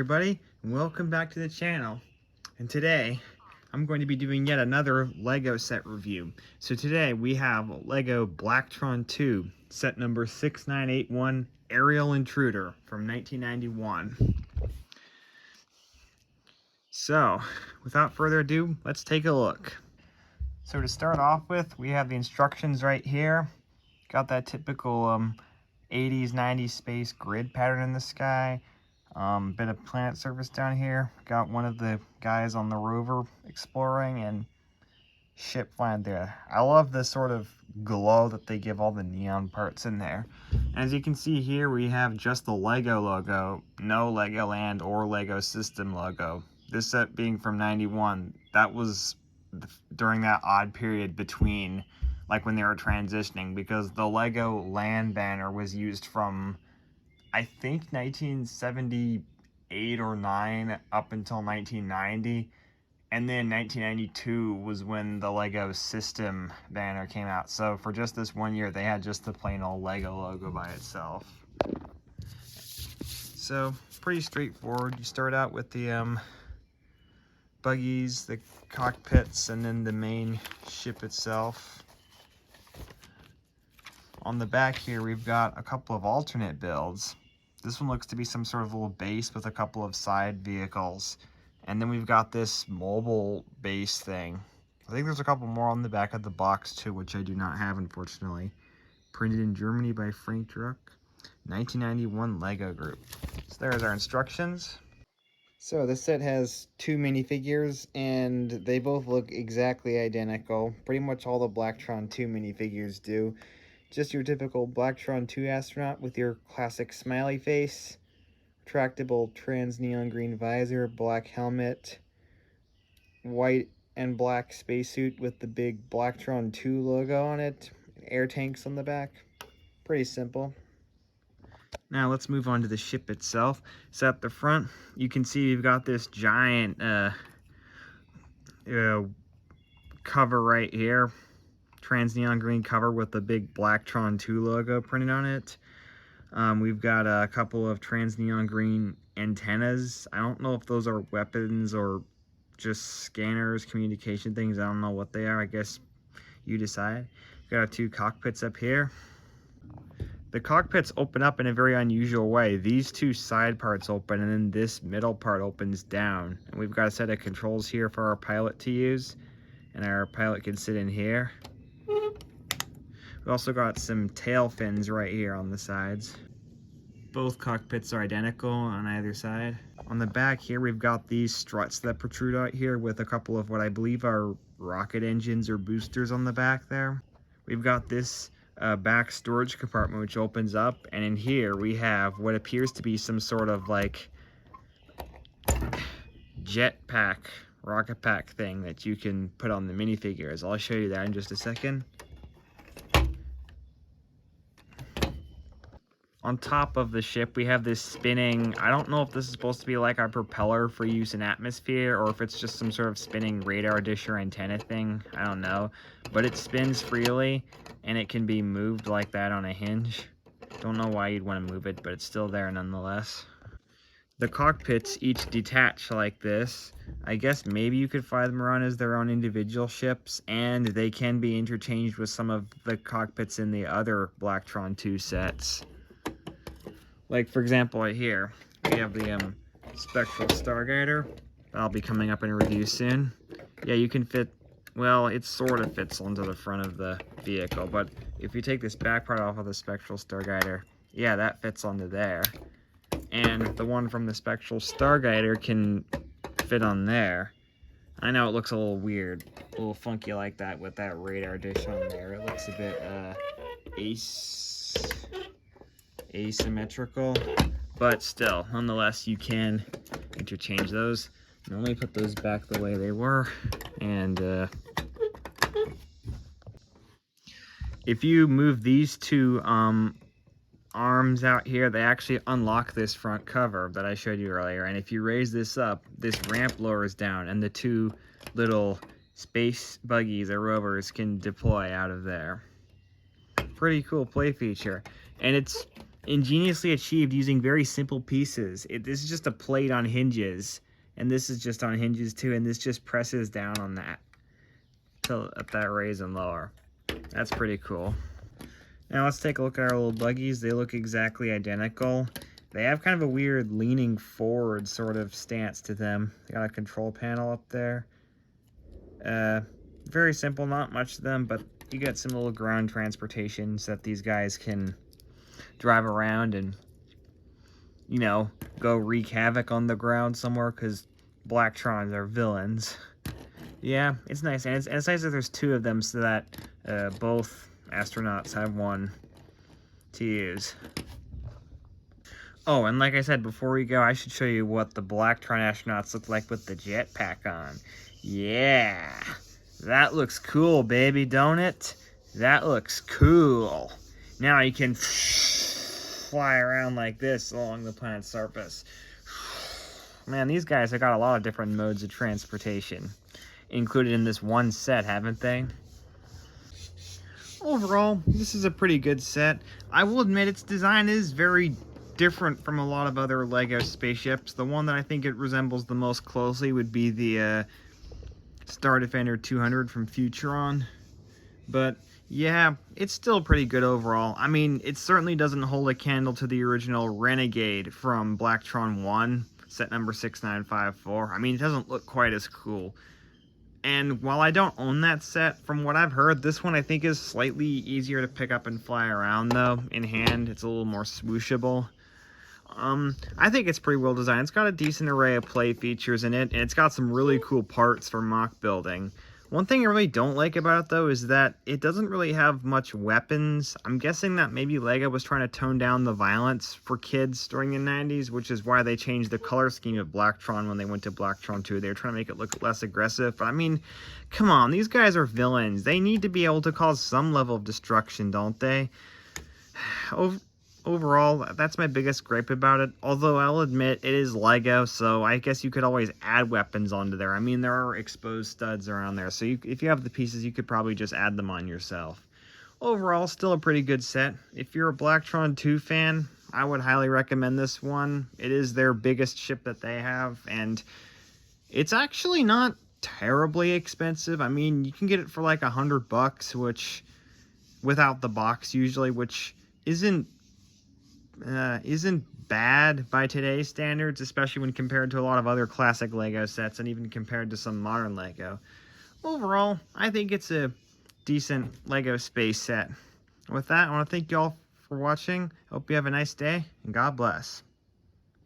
everybody, and welcome back to the channel. And today I'm going to be doing yet another Lego set review. So today we have Lego Blacktron II set number 6981 Aerial Intruder from 1991. So without further ado, let's take a look. So to start off with, we have the instructions right here. Got that typical 80s 90s space grid pattern in the sky. Bit of planet surface down here. Got one of the guys on the rover exploring and ship flying there. I love the sort of glow that they give all the neon parts in there. As you can see here, we have just the Lego logo, no Legoland or Lego System logo. This set being from 91, that was during that odd period between, like when they were transitioning, because the Lego Land banner was used from, I think, 1978 or 9 up until 1990, and then 1992 was when the Lego System banner came out. So for just this 1 year, they had just the plain old Lego logo by itself. So pretty straightforward. You start out with the buggies, the cockpits, and then the main ship itself. On the back here, we've got a couple of alternate builds. This one looks to be some sort of little base with a couple of side vehicles. And then we've got this mobile base thing. I think there's a couple more on the back of the box too, which I do not have, unfortunately. Printed in Germany by Frank Druck, 1991 Lego Group. So there's our instructions. So this set has two minifigures, and they both look exactly identical. Pretty much all the Blacktron II minifigures do. Just your typical Blacktron II astronaut with your classic smiley face, retractable trans neon green visor, black helmet, white and black spacesuit with the big Blacktron II logo on it, air tanks on the back. Pretty simple. Now let's move on to the ship itself. So at the front, you can see we've got this giant cover right here. Trans neon green cover with the big Blacktron II logo printed on it. We've got a couple of trans neon green antennas. I don't know if those are weapons or just scanners, communication things. I don't know what they are. I guess you decide. We've got our two cockpits up here. The cockpits open up in a very unusual way. These two side parts open, and then this middle part opens down. And we've got a set of controls here for our pilot to use, and our pilot can sit in here. We've also got some tail fins right here on the sides. Both cockpits are identical on either side. On the back here, we've got these struts that protrude out here with a couple of what I believe are rocket engines or boosters on the back there. We've got this back storage compartment which opens up, and in here we have what appears to be some sort of like jetpack, rocket pack thing that you can put on the minifigures. I'll show you that in just a second. On top of the ship, we have this spinning, I don't know if this is supposed to be like our propeller for use in atmosphere, or if it's just some sort of spinning radar dish or antenna thing. I don't know. But it spins freely, and it can be moved like that on a hinge. Don't know why you'd want to move it, but it's still there nonetheless. The cockpits each detach like this. I guess maybe you could fly them around as their own individual ships, and they can be interchanged with some of the cockpits in the other Blacktron II sets. Like, for example, right here, we have the Spectral Stargazer. That'll be coming up in a review soon. Yeah, you can fit, well, it sort of fits onto the front of the vehicle, but if you take this back part off of the Spectral Stargazer, yeah, that fits onto there. And the one from the Spectral Stargazer can fit on there. I know it looks a little weird, a little funky like that with that radar dish on there. It looks a bit asymmetrical, but still, nonetheless, you can interchange those. Now let me put those back the way they were, and if you move these two arms out here, they actually unlock this front cover that I showed you earlier, and if you raise this up, this ramp lowers down, and the two little space buggies or rovers can deploy out of there. Pretty cool play feature, and it's Ingeniously achieved using very simple pieces. This is just a plate on hinges, and this is just on hinges too, and this just presses down on that to let that raise and lower. That's pretty cool. Now let's take a look at our little buggies. They look exactly identical. They have kind of a weird leaning forward sort of stance to them. They got a control panel up there. Very simple, not much to them, but you get some little ground transportations that these guys can drive around and, you know, go wreak havoc on the ground somewhere, because Blacktrons are villains. Yeah, it's nice, and it's nice that there's two of them so that both astronauts have one to use. Oh, and like I said, before we go, I should show you what the Blacktron astronauts look like with the jetpack on. Yeah, that looks cool, baby, don't it? That looks cool. Now you can fly around like this along the planet's surface. Man, these guys have got a lot of different modes of transportation included in this one set, haven't they? Overall, this is a pretty good set. I will admit its design is very different from a lot of other LEGO spaceships. The one that I think it resembles the most closely would be the Star Defender 200 from Futuron. But yeah, it's still pretty good overall. I mean, it certainly doesn't hold a candle to the original Renegade from Blacktron 1, set number 6954. I mean, it doesn't look quite as cool. And while I don't own that set, from what I've heard, this one I think is slightly easier to pick up and fly around, though. In hand, it's a little more swooshable. I think it's pretty well designed. It's got a decent array of play features in it, and it's got some really cool parts for mock building. One thing I really don't like about it, though, is that it doesn't really have much weapons. I'm guessing that maybe LEGO was trying to tone down the violence for kids during the 90s, which is why they changed the color scheme of Blacktron when they went to Blacktron 2. They were trying to make it look less aggressive. But I mean, come on, these guys are villains. They need to be able to cause some level of destruction, don't they? Overall, that's my biggest gripe about it. Although I'll admit it is LEGO, so I guess you could always add weapons onto there. I mean, there are exposed studs around there, so if you have the pieces, you could probably just add them on yourself. Overall, still a pretty good set. If you're a Blacktron 2 fan, I would highly recommend this one. It is their biggest ship that they have, and it's actually not terribly expensive. I mean, you can get it for like $100, which, without the box usually, which isn't bad by today's standards, especially when compared to a lot of other classic LEGO sets and even compared to some modern LEGO. Overall, I think it's a decent LEGO space set. With that, I want to thank you all for watching. Hope you have a nice day, and God bless.